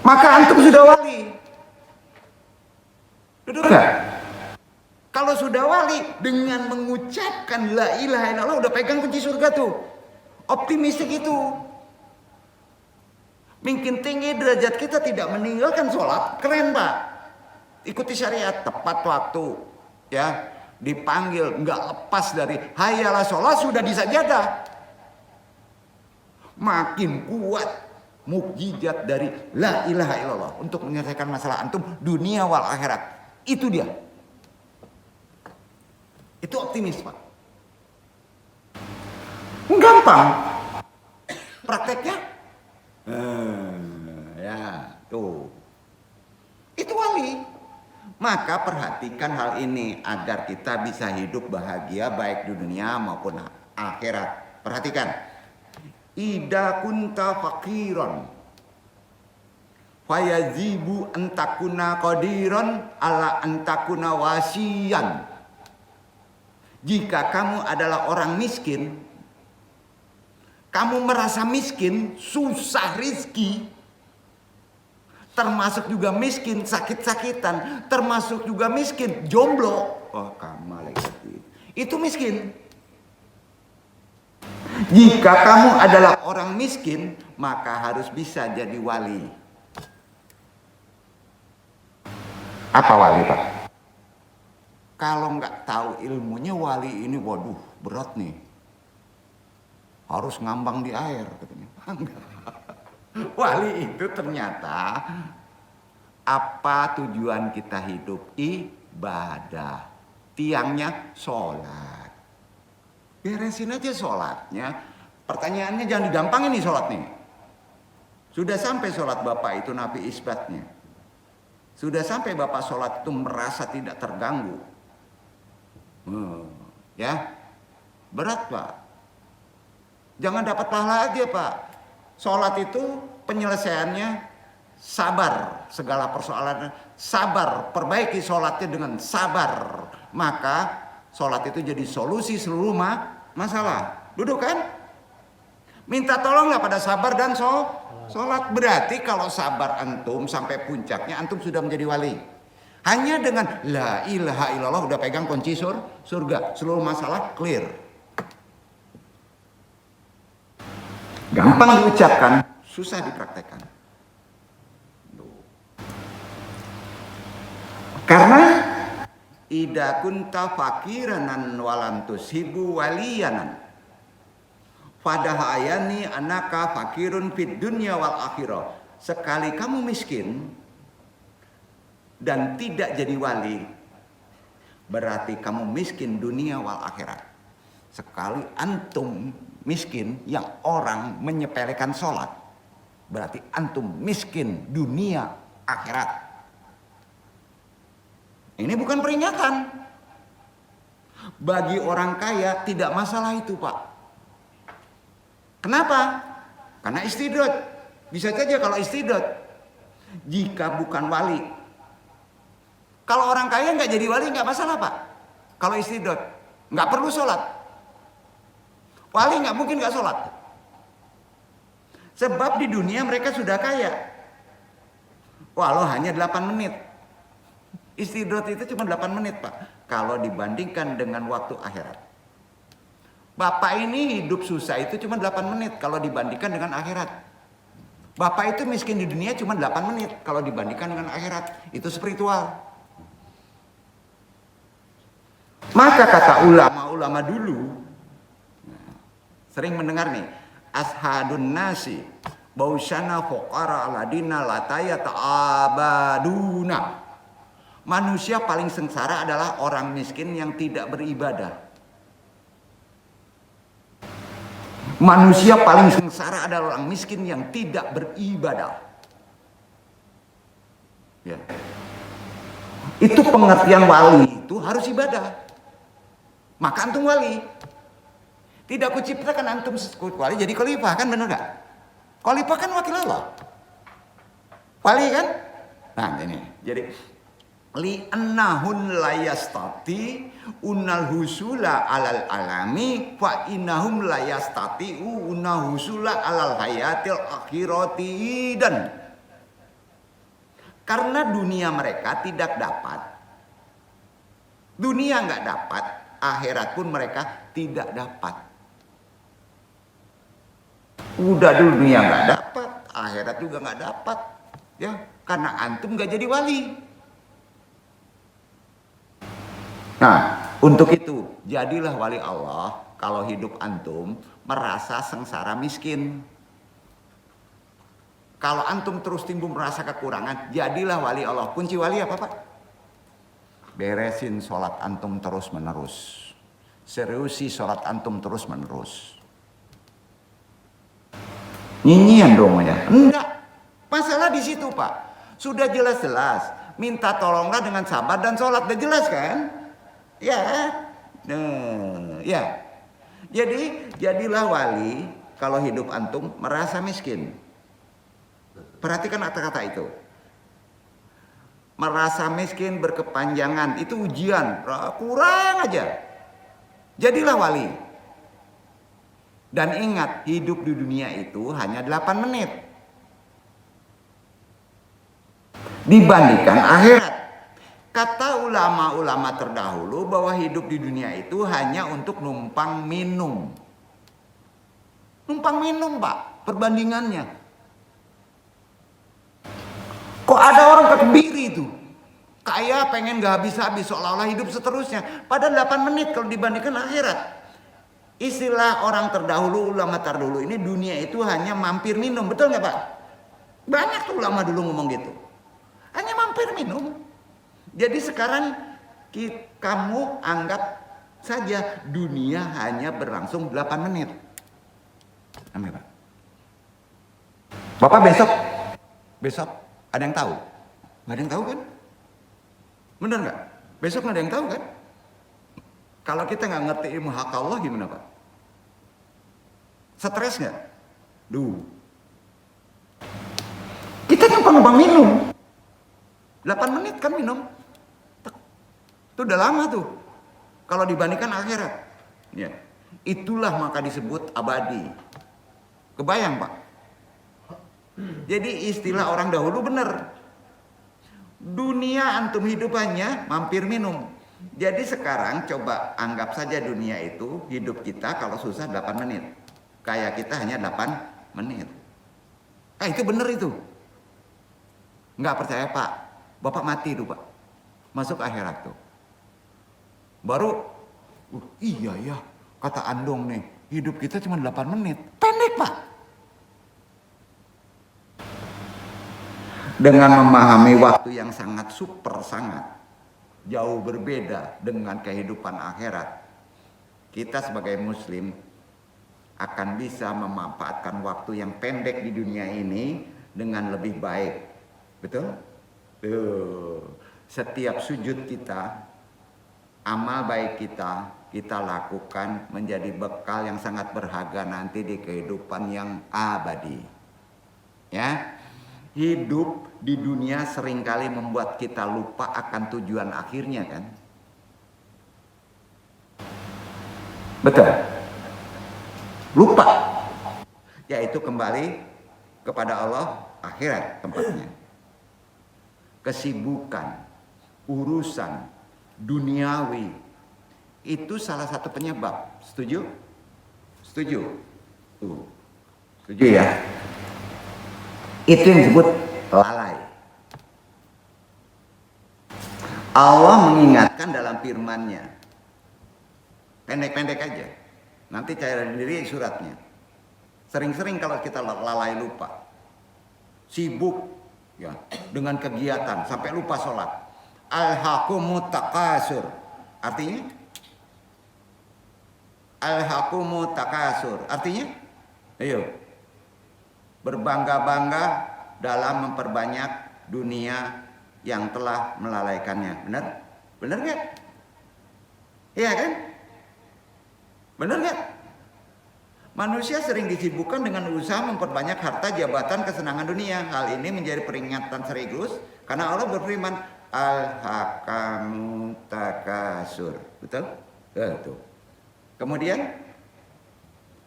Maka antum sudah wali. Duduk enggak? Kalau sudah wali dengan mengucapkan la ilaha illallah udah pegang kunci surga tuh. Optimistik itu. Makin tinggi derajat kita tidak meninggalkan sholat, keren Pak. Ikuti syariat tepat waktu, ya. Dipanggil nggak lepas dari hayalah sholat sudah di sajadah. Makin kuat mukjizat dari la ilaha illallah untuk menyelesaikan masalah antum dunia wal akhirat. Itu dia. Itu optimis Pak. Gampang. Prakteknya? Ya, tuh. Itu wali. Maka perhatikan hal ini agar kita bisa hidup bahagia baik di dunia maupun akhirat. Perhatikan. Ida kunta fakiran fayazibu antakuna qadiran ala antakuna wasiyan. Jika kamu adalah orang miskin, kamu merasa miskin, susah rizki, termasuk juga miskin sakit-sakitan, termasuk juga miskin jomblo. Oh, kamu lagi itu miskin. Jika kamu adalah orang miskin, maka harus bisa jadi wali. Apa wali Pak? Kalau nggak tahu ilmunya wali ini, waduh berat nih. Harus ngambang di air katanya. Wali itu ternyata apa tujuan kita hidup? Ibadah. Tiangnya sholat. Beresin aja sholatnya. Pertanyaannya jangan digampangin nih sholat nih. Sudah sampai sholat Bapak itu nabi isbatnya. Sudah sampai Bapak sholat itu merasa tidak terganggu. Ya, berat Pak. Jangan dapat pahala aja Pak. Sholat itu penyelesaiannya sabar. Segala persoalan sabar. Perbaiki sholatnya dengan sabar. Maka sholat itu jadi solusi seluruh masalah. Duduk kan? Minta tolonglah pada sabar dan sholat. Berarti kalau sabar antum sampai puncaknya antum sudah menjadi wali. Hanya dengan la ilaha illallah udah pegang kunci surga. Seluruh masalah clear. Gampang diucapkan, susah dipraktekkan. Karena ida kunta fakiranan walam tusibu waliyanan. Fadahayani anaka fakirun fid dunya wal akhirah. Sekali kamu miskin dan tidak jadi wali, berarti kamu miskin dunia wal akhirat. Sekali antum miskin yang orang menyepelekan sholat, berarti antum miskin dunia akhirat. Ini bukan peringatan. Bagi orang kaya tidak masalah itu, Pak. Kenapa? Karena istidrat. Bisa saja kalau istidrat. Jika bukan wali. Kalau orang kaya nggak jadi wali nggak masalah, Pak. Kalau istidrat. Nggak perlu sholat. Wali nggak mungkin nggak sholat. Sebab di dunia mereka sudah kaya. Walau hanya 8 menit. Istidrat itu cuma 8 menit, Pak. Kalau dibandingkan dengan waktu akhirat. Bapak ini hidup susah itu cuma 8 menit kalau dibandingkan dengan akhirat. Bapak itu miskin di dunia cuma 8 menit kalau dibandingkan dengan akhirat. Itu spiritual. Maka kata ulama-ulama dulu, sering mendengar nih, ashadun nasi bausana fuqara aladina lataya ta'abaduna. Manusia paling sengsara adalah orang miskin yang tidak beribadah. Manusia paling sengsara adalah orang miskin yang tidak beribadah. Ya. Itu pengertian wali itu harus ibadah. Maka antum wali. Tidak kuciptakan antum wali jadi khalifah, kan benar gak? Khalifah kan wakil Allah. Wali kan? Nah ini. Jadi li annahun layastati unal husula alal alami fa innahum layastati unal husula alal hayatil akhirati. Dan karena dunia mereka tidak dapat, dunia nggak dapat, akhirat pun mereka tidak dapat. Udah dunia nggak dapat, akhirat juga nggak dapat, ya karena antum nggak jadi wali. Nah, untuk itu, jadilah wali Allah kalau hidup antum merasa sengsara miskin. Kalau antum terus timbul merasa kekurangan, jadilah wali Allah. Kunci wali apa, Pak? Beresin sholat antum terus menerus. Seriusi sholat antum terus menerus. Nyinyian dong ya? Enggak. Masalah di situ, Pak. Sudah jelas-jelas. Minta tolonglah dengan sabar dan sholat. Udah jelas kan? Ya, ya. Jadi jadilah wali kalau hidup antum merasa miskin. Perhatikan kata-kata itu. Merasa miskin berkepanjangan itu ujian, kurang aja. Jadilah wali. Dan ingat, hidup di dunia itu hanya 8 menit. Dibandingkan akhirat. Kata ulama-ulama terdahulu bahwa hidup di dunia itu hanya untuk numpang minum. Numpang minum, Pak, perbandingannya. Kok ada orang kekebiri itu? Kayak pengen gak habis-habis seolah-olah hidup seterusnya. Padahal 8 menit kalau dibandingkan akhirat. Istilah orang terdahulu, ulama terdahulu ini dunia itu hanya mampir minum. Betul gak, Pak? Banyak tuh ulama dulu ngomong gitu. Hanya mampir minum. Jadi sekarang kamu anggap saja dunia hanya berlangsung 8 menit. Amin, Pak. Bapak besok ada yang tahu? Nggak ada yang tahu kan? Bener nggak? Besok nggak ada yang tahu kan? Kalau kita nggak ngerti ilmu hak Allah gimana, Pak? Stres nggak? Kita numpang minum. 8 menit kan minum. Itu udah lama tuh. Kalau dibandingkan akhirat. Ya. Itulah maka disebut abadi. Kebayang Pak? Jadi istilah orang dahulu benar. Dunia antum hidupannya mampir minum. Jadi sekarang coba anggap saja dunia itu hidup kita kalau susah 8 menit. Kayak kita hanya 8 menit. Itu benar itu. Nggak percaya Pak. Bapak mati itu Pak. Masuk akhirat tuh. Baru, iya ya, kata Andong nih, hidup kita cuma 8 menit. Pendek Pak. Dengan memahami waktu yang sangat super, sangat jauh berbeda dengan kehidupan akhirat, kita sebagai muslim akan bisa memanfaatkan waktu yang pendek di dunia ini dengan lebih baik. Betul? Setiap sujud kita, amal baik kita lakukan menjadi bekal yang sangat berharga nanti di kehidupan yang abadi. Ya. Hidup di dunia seringkali membuat kita lupa akan tujuan akhirnya kan? Betul? Lupa. Yaitu kembali kepada Allah, akhirat tempatnya. Kesibukan, urusan duniawi itu salah satu penyebab. Setuju? Setuju? Setuju ya? Itu yang disebut lalai. Allah mengingatkan dalam firman-Nya. Pendek-pendek aja. Nanti cari sendiri suratnya. Sering-sering kalau kita lalai lupa. Sibuk ya dengan kegiatan sampai lupa sholat. Alhaqumut takasur. Artinya? Alhaqumut takasur. Artinya? Ayo. Berbangga-bangga dalam memperbanyak dunia yang telah melalaikannya. Benar? Benar nggak? Iya kan? Benar nggak? Manusia sering disibukkan dengan usaha memperbanyak harta, jabatan, kesenangan dunia. Hal ini menjadi peringatan serius karena Allah berfirman, Al-hakamu takasur. Betul? Betul. Kemudian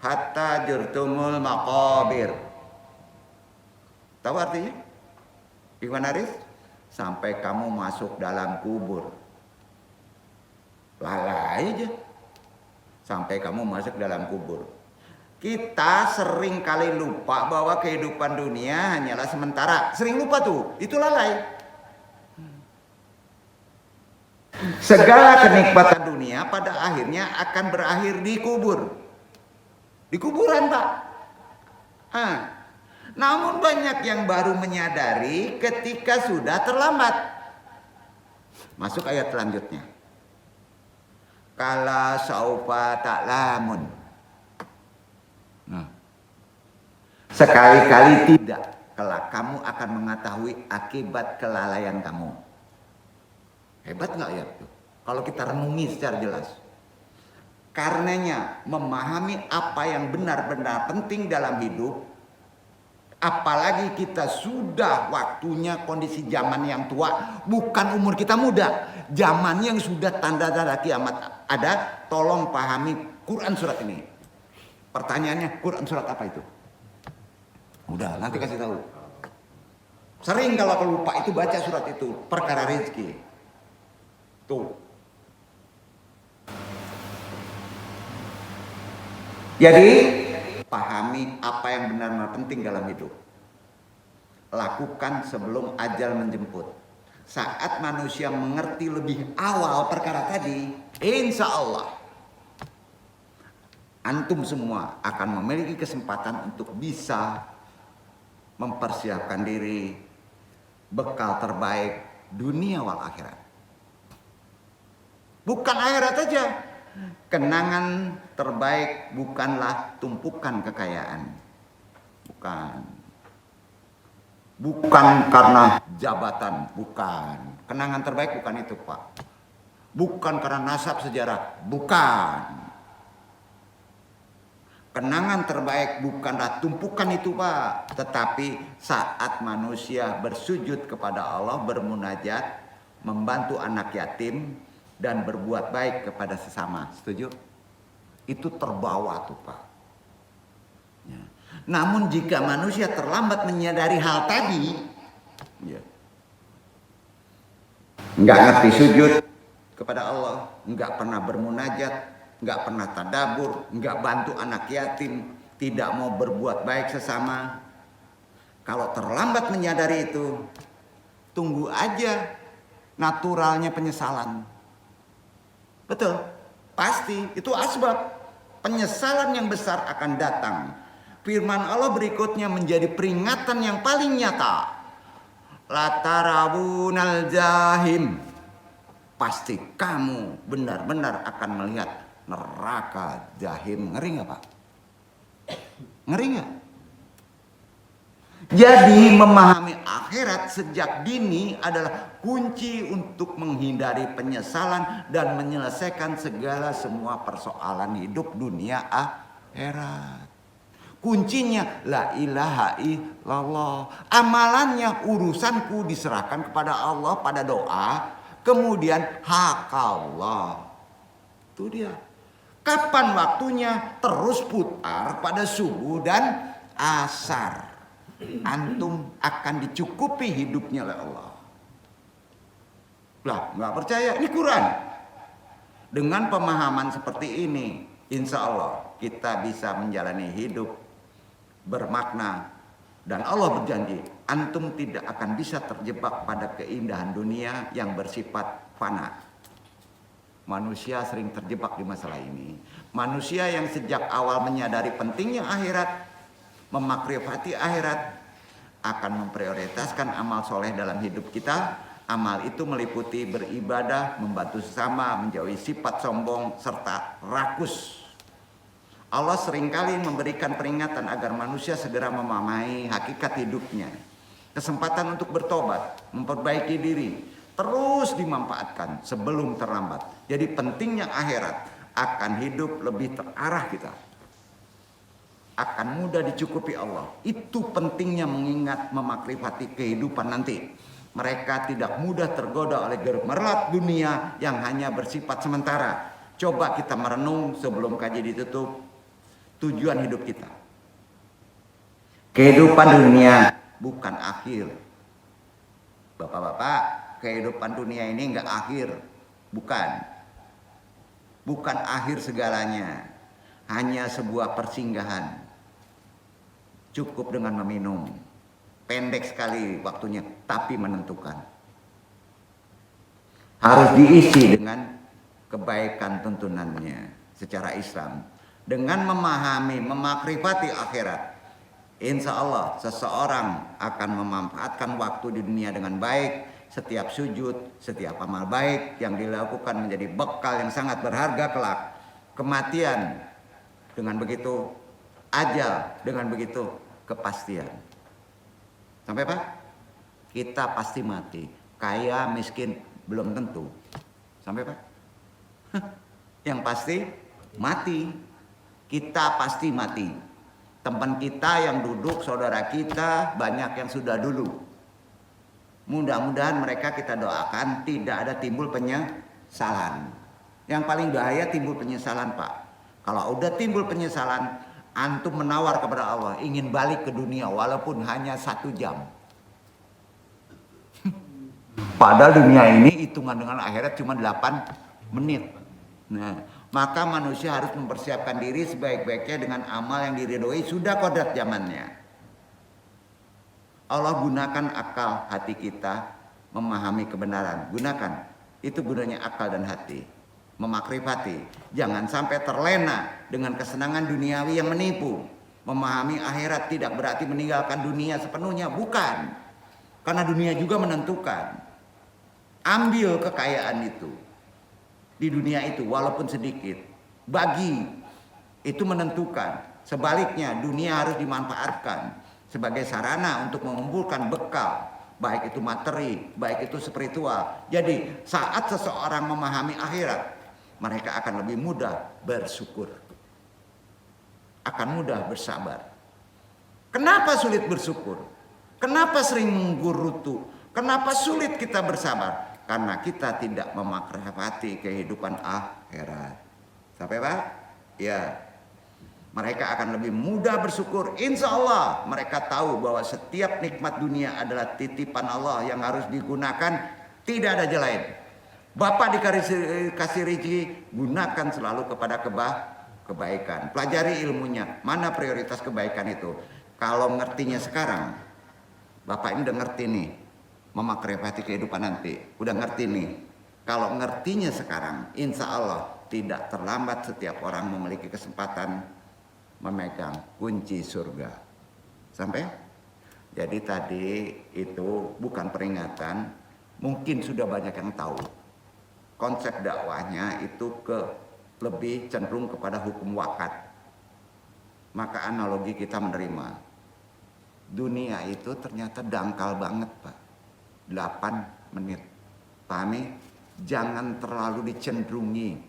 hatta jurtumul maqabir. Tahu artinya? Iwan Haris? Sampai kamu masuk dalam kubur. Lalai aja. Sampai kamu masuk dalam kubur. Kita sering kali lupa bahwa kehidupan dunia hanyalah sementara. Sering lupa tuh, itu lalai. Segala kenikmatan dunia pada akhirnya akan berakhir di kubur. Di kuburan Pak. Namun banyak yang baru menyadari ketika sudah terlambat. Masuk ayat selanjutnya. Kala saufa ta'lamun. Sekali-kali tidak, kelak kamu akan mengetahui akibat kelalaian kamu. Hebat nggak ayat itu? Kalau kita renungi secara jelas. Karenanya memahami apa yang benar-benar penting dalam hidup. Apalagi kita sudah waktunya kondisi zaman yang tua, bukan umur kita muda. Zaman yang sudah tanda-tanda kiamat ada, tolong pahami Quran surat ini. Pertanyaannya, Quran surat apa itu? Udah, nanti kasih tahu. Sering kalau lupa itu baca surat itu, perkara rezeki. Tuh. Jadi pahami apa yang benar-benar penting dalam hidup. Lakukan sebelum ajal menjemput. Saat manusia mengerti lebih awal perkara tadi, insya Allah antum semua akan memiliki kesempatan untuk bisa mempersiapkan diri bekal terbaik dunia wal akhirat. Bukan akhirat aja. Kenangan terbaik bukanlah tumpukan kekayaan. Bukan karena jabatan, bukan. Kenangan terbaik bukan itu, Pak. Bukan karena nasab sejarah, bukan. Kenangan terbaik bukanlah tumpukan itu, Pak. Tetapi saat manusia bersujud kepada Allah, bermunajat, membantu anak yatim, dan berbuat baik kepada sesama. Setuju? Itu terbawa tuh Pak. Ya. Namun jika manusia terlambat menyadari hal tadi, ya, nggak ngerti sujud kepada Allah, nggak pernah bermunajat, nggak pernah tadabur, nggak bantu anak yatim, tidak mau berbuat baik sesama. Kalau terlambat menyadari itu, tunggu aja naturalnya penyesalan. Betul, pasti itu asbab penyesalan yang besar akan datang. Firman Allah berikutnya menjadi peringatan yang paling nyata. Latarabunal jahim. Pasti kamu benar-benar akan melihat neraka jahim. Ngeri nggak Pak? Ngeri nggak? Jadi memahami akhirat sejak dini adalah kunci untuk menghindari penyesalan dan menyelesaikan segala semua persoalan hidup dunia akhirat. Kuncinya la ilaha illallah. Amalannya, urusanku diserahkan kepada Allah pada doa. Kemudian hak Allah. Itu dia. Kapan waktunya? Terus putar pada subuh dan asar. Antum akan dicukupi hidupnya oleh Allah. Lah, nggak percaya? Ini Quran. Dengan pemahaman seperti ini, insya Allah kita bisa menjalani hidup bermakna. Dan Allah berjanji, antum tidak akan bisa terjebak pada keindahan dunia yang bersifat fana. Manusia sering terjebak di masalah ini. Manusia yang sejak awal menyadari pentingnya akhirat, memakrifati akhirat, akan memprioritaskan amal soleh dalam hidup kita. Amal itu meliputi beribadah, membantu sesama, menjauhi sifat sombong, serta rakus. Allah seringkali memberikan peringatan agar manusia segera memahami hakikat hidupnya. Kesempatan untuk bertobat, memperbaiki diri, terus dimanfaatkan sebelum terlambat. Jadi pentingnya akhirat akan hidup lebih terarah kita. Akan mudah dicukupi Allah. Itu pentingnya mengingat memakrifati kehidupan nanti. Mereka tidak mudah tergoda oleh gemerlap dunia yang hanya bersifat sementara. Coba kita merenung sebelum kaji ditutup. Tujuan hidup kita. Kehidupan dunia bukan akhir. Bapak-bapak, kehidupan dunia ini enggak akhir. Bukan. Bukan akhir segalanya. Hanya sebuah persinggahan. Cukup dengan meminum. Pendek sekali waktunya, tapi menentukan. Harus diisi dengan kebaikan tuntunannya secara Islam. Dengan memahami, memakrifati akhirat, insya Allah seseorang akan memanfaatkan waktu di dunia dengan baik. Setiap sujud, setiap amal baik yang dilakukan menjadi bekal yang sangat berharga kelak. Kematian, dengan begitu ajal, dengan begitu kepastian. Sampai Pak? Kita pasti mati. Kaya, miskin, belum tentu. Sampai Pak? Yang pasti mati. Kita pasti mati. Teman kita yang duduk, saudara kita, banyak yang sudah dulu. Mudah-mudahan mereka kita doakan tidak ada timbul penyesalan. Yang paling bahaya timbul penyesalan Pak. Kalau udah timbul penyesalan, antum menawar kepada Allah, ingin balik ke dunia walaupun hanya 1 jam. Padahal dunia ini hitungan dengan akhirat cuma 8 menit. Nah, maka manusia harus mempersiapkan diri sebaik-baiknya dengan amal yang diridhoi sudah kodrat zamannya. Allah gunakan akal hati kita memahami kebenaran. Gunakan. Itu gunanya akal dan hati. Memakrifati. Jangan sampai terlena dengan kesenangan duniawi yang menipu. Memahami akhirat tidak berarti meninggalkan dunia sepenuhnya. Bukan. Karena dunia juga menentukan. Ambil kekayaan itu. Di dunia itu walaupun sedikit. Bagi. Itu menentukan. Sebaliknya dunia harus dimanfaatkan sebagai sarana untuk mengumpulkan bekal. Baik itu materi, baik itu spiritual. Jadi saat seseorang memahami akhirat, mereka akan lebih mudah bersyukur. Akan mudah bersabar. Kenapa sulit bersyukur? Kenapa sering menggerutu? Kenapa sulit kita bersabar? Karena kita tidak memakrifati kehidupan akhirat. Sampai Pak? Ya. Mereka akan lebih mudah bersyukur. Insya Allah mereka tahu bahwa setiap nikmat dunia adalah titipan Allah yang harus digunakan, tidak ada jalan lain. Bapak dikasih rezeki, gunakan selalu kepada kebaikan. Pelajari ilmunya, mana prioritas kebaikan itu. Kalau ngertinya sekarang, Bapak ini udah ngerti nih, memakriati kehidupan nanti. Udah ngerti nih. Kalau ngertinya sekarang, insya Allah tidak terlambat setiap orang memiliki kesempatan memegang kunci surga. Sampai? Jadi tadi itu bukan peringatan, mungkin sudah banyak yang tahu. Konsep dakwahnya itu lebih cenderung kepada hukum wakat. Maka analogi kita menerima. Dunia itu ternyata dangkal banget, Pak. 8 menit. Pahami? Jangan terlalu dicenderungi.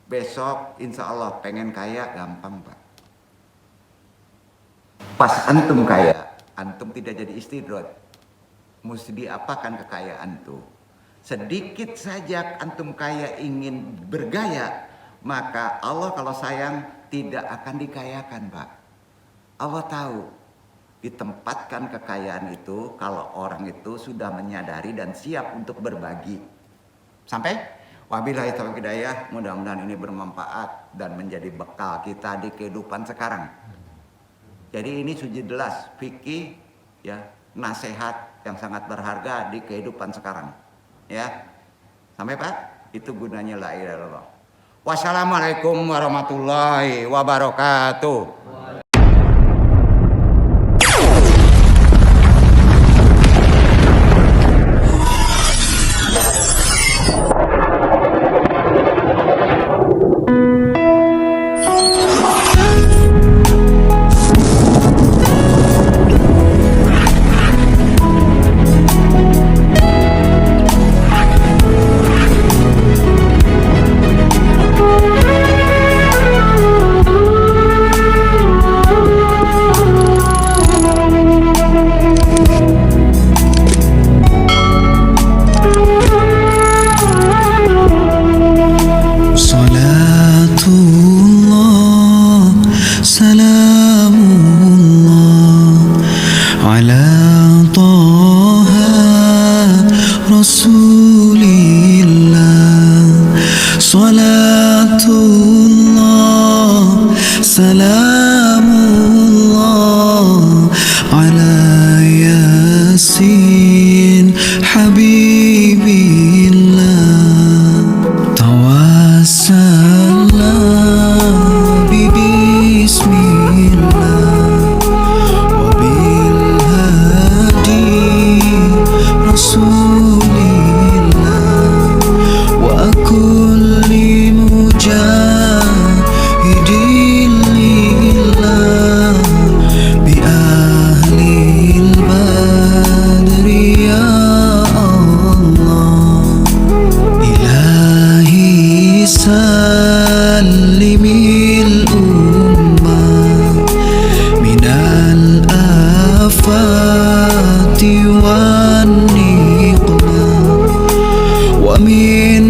Besok insya Allah pengen kaya gampang, Pak. Pas antum kaya, antum tidak jadi istidrot. Mesti diapakan kekayaan tuh? Sedikit saja antum kaya ingin bergaya, maka Allah kalau sayang tidak akan dikayakan, Pak. Allah tahu ditempatkan kekayaan itu kalau orang itu sudah menyadari dan siap untuk berbagi. Sampai? Wabillahi taufiq hidayah, mudah-mudahan ini bermanfaat dan menjadi bekal kita di kehidupan sekarang. Jadi ini sudah jelas fikih ya, nasihat yang sangat berharga di kehidupan sekarang. Ya. Sampai Pak? Itu gunanya la ilaha illallah. Wassalamualaikum warahmatullahi wabarakatuh. والنقمة ومن